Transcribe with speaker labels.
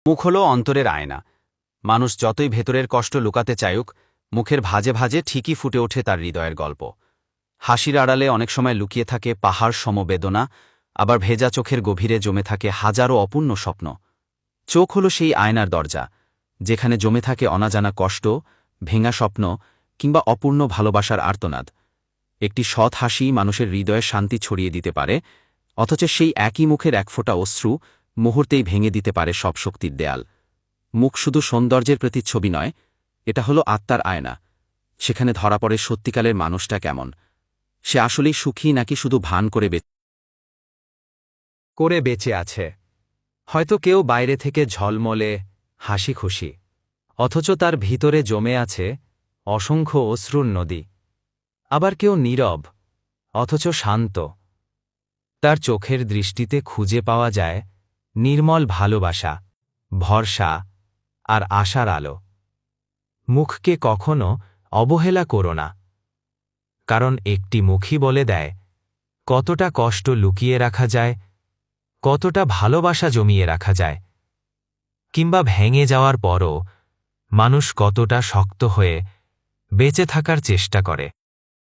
Speaker 1: মুখ হল অন্তরের আয়না। মানুষ যতই ভেতরের কষ্ট লুকাতে চায়ুক, মুখের ভাজে ভাজে ঠিকই ফুটে ওঠে তার হৃদয়ের গল্প। হাসির আড়ালে অনেক সময় লুকিয়ে থাকে পাহাড় সম বেদনা, আবার ভেজা চোখের গভীরে জমে থাকে হাজারো অপূর্ণ স্বপ্ন। চোখ হল সেই আয়নার দরজা, যেখানে জমে থাকে অনাজানা কষ্ট, ভেঙা স্বপ্ন কিংবা অপূর্ণ ভালোবাসার আর্তনাদ। একটি সৎ হাসি মানুষের হৃদয়ে শান্তি ছড়িয়ে দিতে পারে, অথচ সেই একই মুখের এক ফোঁটা অশ্রু মুহূর্তেই ভেঙে দিতে পারে সব শক্তির দেয়াল। মুখ শুধু সৌন্দর্যের প্রতিচ্ছবি নয়, এটা হলো আত্মার আয়না। সেখানে ধরা পড়ে সত্যিকালের মানুষটা কেমন, সে আসলেই সুখী নাকি শুধু ভান করে বেঁচে আছে। হয়তো কেউ বাইরে থেকে ঝলমলে হাসি খুশি, অথচ তার ভিতরে জমে আছে অসংখ্য অশ্রুর নদী। আবার কেউ নীরব, অথচ শান্ত। তার চোখের দৃষ্টিতে খুঁজে পাওয়া যায় নির্মল ভালোবাসা, ভরসা আর আশার আলো। মুখকে কখনো অবহেলা করো না, কারণ একটি মুখই বলে দেয় কতটা কষ্ট লুকিয়ে রাখা যায়, কতটা ভালোবাসা জমিয়ে রাখা যায়, কিংবা ভেঙে যাওয়ার পরও মানুষ কতটা শক্ত হয়ে বেঁচে থাকার চেষ্টা করে।